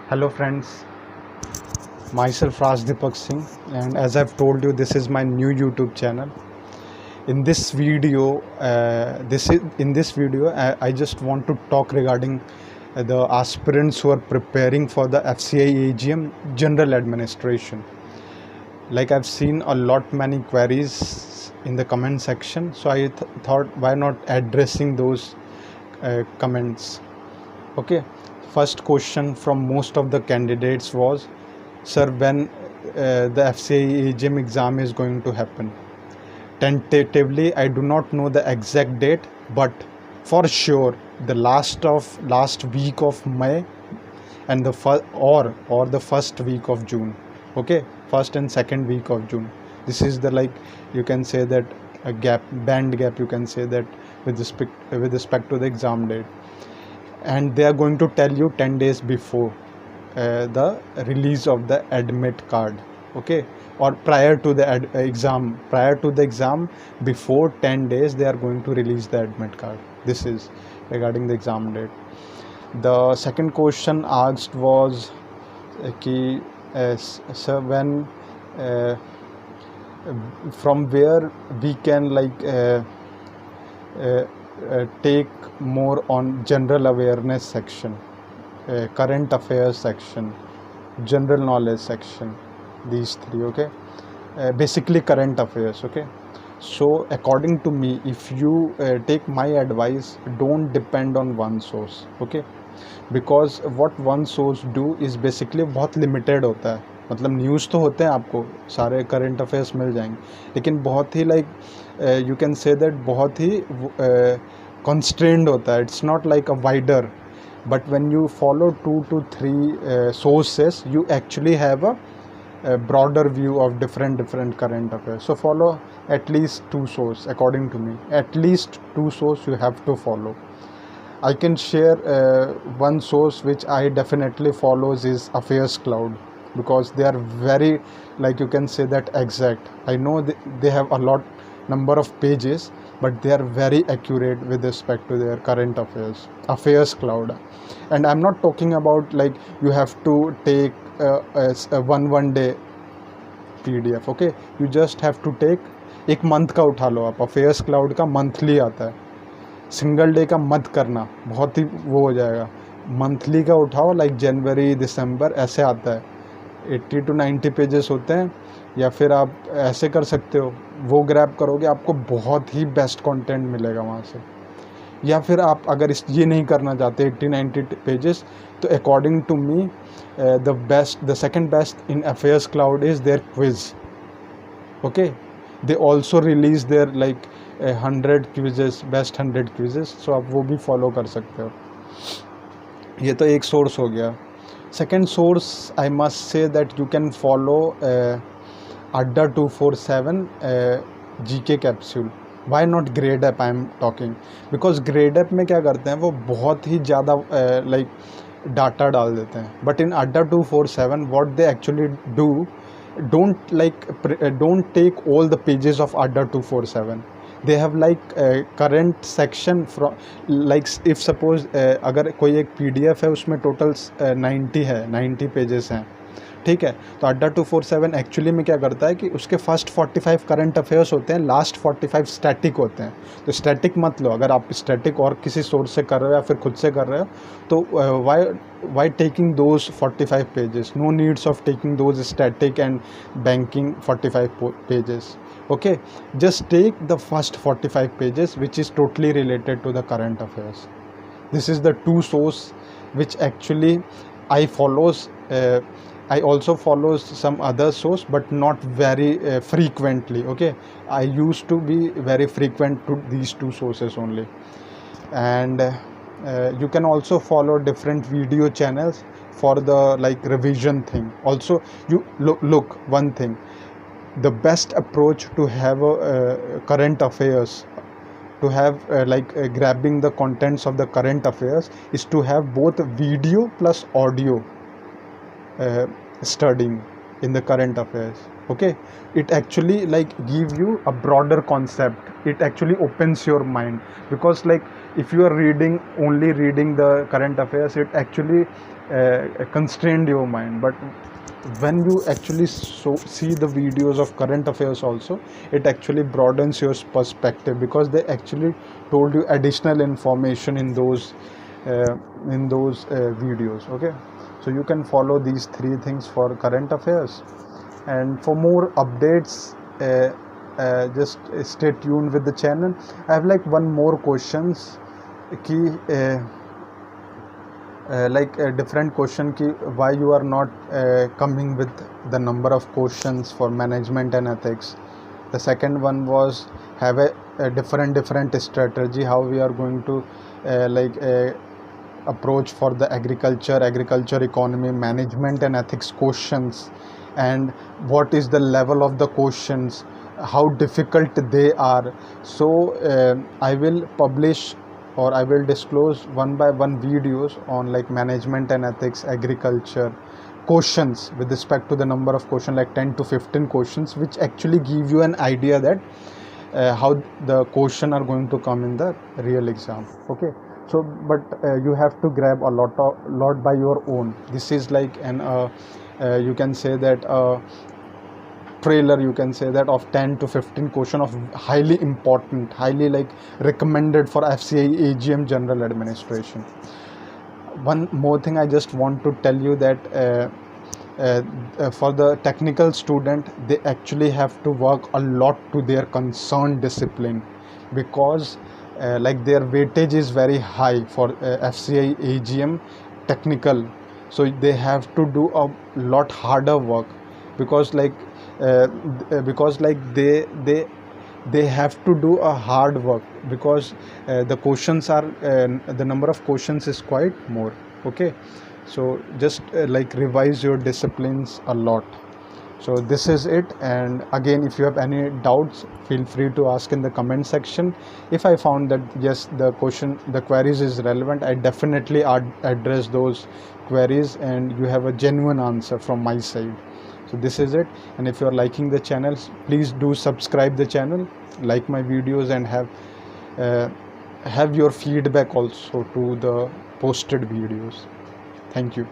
Hello friends, myself Rajdeepak Singh, and as I've told you, this is my new YouTube channel. In this video, I just want to talk regarding the aspirants who are preparing for the FCI AGM General Administration. Like I've seen a lot many queries in the comment section, so I thought why not addressing those comments. Okay, first question from most of the candidates was, sir, when the FCI AGM exam is going to happen? Tentatively, I do not know the exact date, but for sure the last week of May and the first week of June. Okay, first and second week of June. This is the, like, you can say that a band gap, you can say that, with respect to the exam date. And they are going to tell you 10 days before the release of the admit card. Okay, or prior to the exam, before 10 days they are going to release the admit card. This is regarding the exam date. The second question asked was sir, when from where we can take more on general awareness section, current affairs section, general knowledge section, these three. Okay, basically current affairs. Okay, so according to me, if you take my advice, don't depend on one source. Okay, because what one source do is basically बहुत limited होता है. मतलब news तो होते हैं, आपको सारे current affairs मिल जाएंगे, लेकिन बहुत ही यू कैन से दैट बहुत ही कंस्ट्रेंड होता है. It's not like a wider, but when you follow 2 to 3 sources, you actually have a broader view of different current affairs. So follow at least 2 sources. According to me, at least 2 sources you have to follow. I can share one source which I definitely follows is Affairs Cloud, because they are very, like, you can say that exact. I know they have a lot number of pages, but they are very accurate with respect to their current Affairs Cloud. And I'm not talking about like you have to take a one day PDF. Okay, you just have to take एक month का उठा लो आप. Affairs cloud का monthly आता है, single day का मत करना, बहुत ही वो हो जाएगा. मंथली का उठाओ, लाइक जनवरी दिसंबर ऐसे आता है, 80 to 90 पेजेस होते हैं. या फिर आप ऐसे कर सकते हो, वो ग्रैब करोगे, आपको बहुत ही बेस्ट कंटेंट मिलेगा वहाँ से. या फिर आप अगर ये नहीं करना चाहते 80-90 पेजेस, तो according to me the second best in Affairs Cloud is their quiz. Okay, they also release their 100 quizzes, best 100 quizzes. So आप वो भी फॉलो कर सकते हो. ये तो एक सोर्स हो गया. Second source, I must say that you can follow Adda 247 GK capsule. Why not Gradeup I am talking, because Gradeup में क्या करते हैं, वो बहुत ही ज़्यादा डाटा डाल देते हैं. बट इन अड्डा 247 what they actually do, don't take all the pages of Adda 247. They have current section from, if suppose अगर कोई एक PDF है, उसमें टोटल 90 पेजेस हैं, ठीक है. तो अड्डा 247 एक्चुअली में क्या करता है कि उसके फर्स्ट 45 करंट अफेयर्स होते हैं, लास्ट 45 स्टैटिक होते हैं. तो स्टैटिक मत लो. अगर आप स्टैटिक और किसी सोर्स से कर रहे हो या फिर खुद से कर रहे हो, तो why taking those 45 pages. No needs of taking those static and banking 45 pages. Okay, just take the first 45 pages which is totally related to the current affairs. This is the 2 source which actually I follows. I also follow some other source, but not very frequently. Okay, I used to be very frequent to these 2 sources only. And you can also follow different video channels for the revision thing. Also, you look one thing, the best approach to have current affairs, to have grabbing the contents of the current affairs, is to have both video plus audio studying in the current affairs. Okay, it actually give you a broader concept. It actually opens your mind, because if you are only reading the current affairs, it actually constrained your mind. But when you actually see the videos of current affairs also, it actually broadens your perspective, because they actually told you additional information in those videos. Okay, so you can follow these three things for current affairs. And for more updates, just stay tuned with the channel. I have like one more questions ki different question ki why you are not coming with the number of questions for management and ethics. The second one was have a different strategy how we are going to approach for the agriculture economy management and ethics questions, and what is the level of the questions, how difficult they are. So I will publish, or I will disclose one by one videos on like management and ethics, agriculture questions with respect to the number of questions, like 10 to 15 questions, which actually give you an idea that how the question are going to come in the real exam. Okay, so but you have to grab a lot by your own. This is like an you can say that trailer, you can say that, of 10 to 15 question of highly important, highly like recommended for FCI AGM general administration. One more thing I just want to tell you, that for the technical student, they actually have to work a lot to their concerned discipline, because like their weightage is very high for FCI AGM technical. So they have to do a lot harder work, because like they have to do a hard work, because the questions are the number of questions is quite more. Okay, so just like revise your disciplines a lot. So this is it. And again, if you have any doubts, feel free to ask in the comment section. If I found that yes, the queries is relevant, I definitely address those queries and you have a genuine answer from my side. So this is it. And if you are liking the channel, please do subscribe the channel, like my videos, and have your feedback also to the posted videos. Thank you.